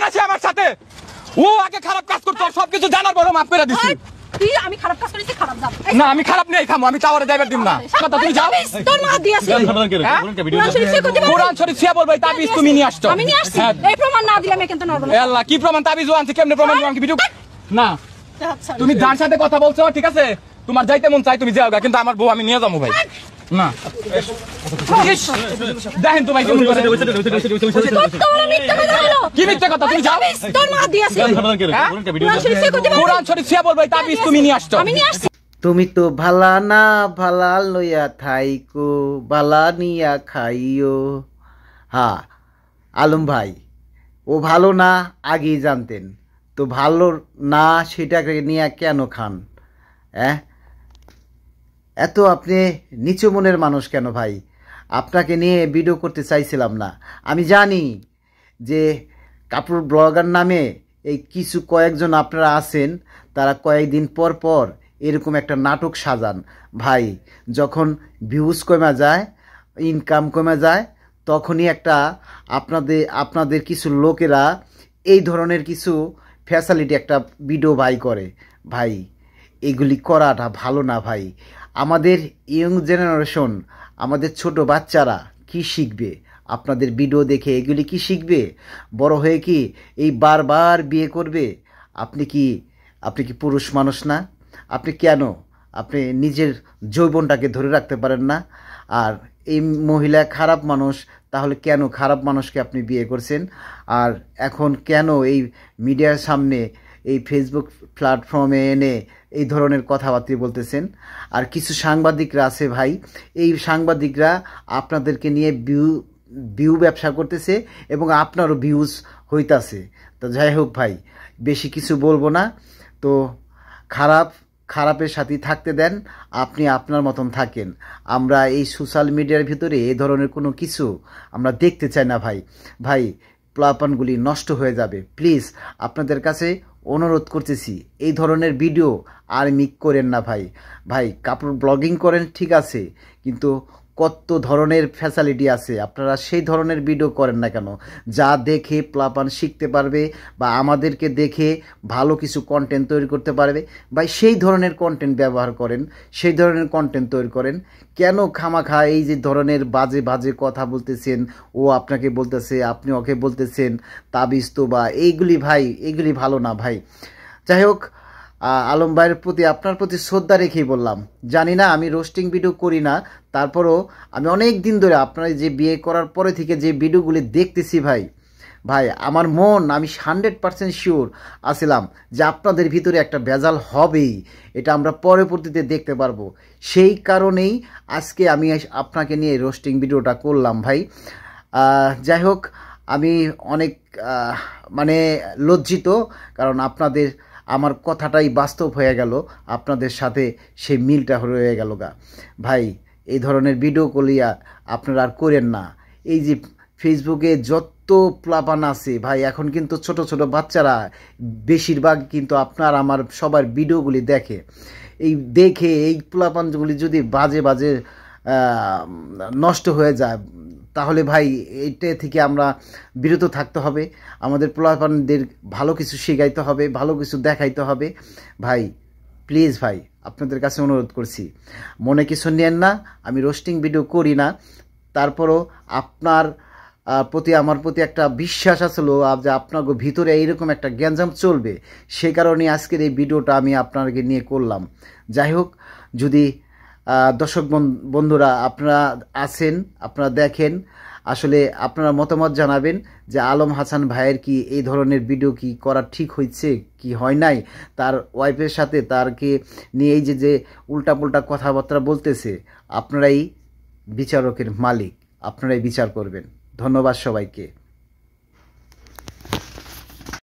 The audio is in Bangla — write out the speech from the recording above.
আছে আমার সাথে, ও আগে খারাপ কাজ করতো, সবকিছু জানার পরও মাফ করে দিছি। তুই আমি খারাপ কাজ করেছি, খারাপ যাব না, আমি খারাপ নেই খামো, আমি টাওয়ারে যাইবার দিম না। কথা তুই যাও, তোর মা দিয়েছে কোরআন শরীফ ছিয়া বলবে তাবিজ তুমি নিয়ে আসছো। আমি নিয়ে আসছি, এই প্রমাণ না দিলে আমি কিন্তু নরব না। আল্লাহ কি প্রমাণ? তাবিজ আনছে, কেমনে প্রমাণ? কি ভিডিও না, তুমি যার সাথে কথা বলছো ঠিক আছে, তোমার যাইতে মন চাই তুমি যাও, কিন্তু আমার বউ আমি নিয়ে যাবো ভাই। না দেখেন তো ভাই কেমন করে, কি মিথ্যা কথা? তুমি যাও, তোর মা দিয়েছে কোরআন শরীফ ছিয়া বলবে তাবিজ তুমি নিয়ে আসছো। আমি নিয়ে আসছি। তুমি তো ভালা না ভালা লইয়া থাইকো ভালা নিয়া খাইও। হ্যাঁ আলম ভাই, ও ভালো না আগেই জানতেন তো, ভালো না সেটাকে নিয়ে কেন খান? এত আপনি নিচু মনের মানুষ কেন ভাই? আপনাকে নিয়ে ভিডিও করতে চাইছিলাম না। আমি জানি যে কাপড় ব্লগার নামে এই কিছু কয়েকজন আপনারা আছেন, তারা কয়েকদিন পর পর এরকম একটা নাটক সাজান ভাই। যখন ভিউজ কমে যায়, ইনকাম কমে যায়, তখনই একটা আপনাদের কিছু লোকেরা এই ধরনের কিছু ফ্যাসিলিটি একটা ভিডিও বাই করে ভাই। এগুলি করাটা ভালো না ভাই। আমাদের ইয়ং জেনারেশন, আমাদের ছোট বাচ্চারা কি শিখবে আপনাদের ভিডিও দেখে? এগুলি কি শিখবে? বড় হয়ে কি এই বারবার বিয়ে করবে? আপনি কি পুরুষ মানুষ না? আপনি নিজের যৌবনটাকে ধরে রাখতে পারেন না? আর এই মহিলা খারাপ মানুষ, তাহলে কেন খারাপ মানুষকে আপনি বিয়ে করছেন? আর এখন কেন এই মিডিয়ার সামনে, এই ফেসবুক প্ল্যাটফর্মে এনে এই ধরনের কথাবার্তা বলতেছেন? আর কিছু সাংবাদিকরা আছে ভাই, এই সাংবাদিকরা আপনাদেরকে নিয়ে ভিউ ব্যবসা করতেছে এবং আপনারও ভিউজ হইতাছে। তো যাই হোক ভাই, বেশি কিছু বলবো না। তো খারাপের সাথে থাকতে দেন, আপনি আপনার মতন থাকেন। আমরা এই সোশ্যাল মিডিয়ার ভিতরে এই ধরনের কোনো কিছু আমরা দেখতে চাই না ভাই। প্লাপানগুলি নষ্ট হয়ে যাবে। প্লিজ আপনাদের কাছে অনুরোধ করতেছি, এই ধরনের ভিডিও আর মিক করেন না ভাই। কাপড় ব্লগিং করেন ঠিক আছে, কিন্তু কত ধরনের ফ্যাসিলিটি আছে, আপনারা সেই ধরনের ভিডিও করেন না কেন? যা দেখে প্লাপান শিখতে পারবে বা আমাদেরকে দেখে ভালো কিছু কন্টেন্ট তৈরি করতে পারবে ভাই, সেই ধরনের কন্টেন্ট ব্যবহার করেন, সেই ধরনের কন্টেন্ট তৈরি করেন। কেন খামাখা এই যে ধরনের বাজে কথা বলতেছেন? ও আপনাকে বলতেছে, আপনি ওকে বলতেছেন তাবিজ তো বা এইগুলি ভাই, এইগুলি ভালো না ভাই। যাই হোক, আলম ভাইয়ের প্রতি, আপনার প্রতি শ্রদ্ধা রেখেই বললাম। জানি না, আমি রোস্টিং ভিডিও করি না, তারপরও আমি অনেক দিন ধরে আপনার যে বিয়ে করার পরে থেকে যে ভিডিওগুলি দেখতেছি ভাই, আমার মন, আমি 100% শিওর আছিলাম যে আপনাদের ভিতরে একটা ভেজাল হবেই, এটা আমরা পরবর্তীতে দেখতে পারবো। সেই কারণেই আজকে আমি আপনাকে নিয়ে রোস্টিং ভিডিওটা করলাম ভাই। যাই হোক, আমি অনেক লজ্জিত, কারণ আমার কথাটাই বাস্তব হয়ে গেল, আপনাদের সাথে সেই মিলটা হয়ে গেল ভাই। এই ধরনের ভিডিও কলিয়া আপনারা আর করেন না। এই যে ফেসবুকে যত প্লাপান আছে ভাই, এখন কিন্তু ছোট ছোট বাচ্চারা বেশিরভাগ কিন্তু আপনার আমার সবার ভিডিওগুলি দেখে। এই প্লাপানগুলি যদি বাজে নষ্ট হয়ে যায়, তাহলে ভাই এইটা থেকে আমরা বিরত থাকতে হবে। আমাদের প্লাপানদের ভালো কিছু শেখাইতে হবে, ভালো কিছু দেখাইতে হবে ভাই। প্লিজ ভাই, আপনাদের কাছে অনুরোধ করছি, মনে কিছু নেন না। আমি রোস্টিং ভিডিও করি না, তারপরও আপনার আমার প্রতি একটা বিশ্বাস আসলো যে আপনার ভিতরে এইরকম একটা গ্যাঞ্জাম চলবে, সেই কারণে আজকের এই ভিডিওটা আমি আপনাকে নিয়ে করলাম। যাই হোক, যদি দর্শক বন্ধুরা আপনারা আছেন, আপনারা দেখেন, আসলে আপনারা মতামত জানাবেন যে আলম হাসান ভাইয়ের কি এই ধরনের ভিডিও কি করা ঠিক হয়েছে কি হয় নাই, তার ওয়াইফের সাথে তারকে নিয়ে এই যে উল্টাপুল্টা কথাবার্তা বলতেছে। আপনারাই বিচারকের মালিক, আপনারাই বিচার করবেন। ধন্যবাদ সবাইকে।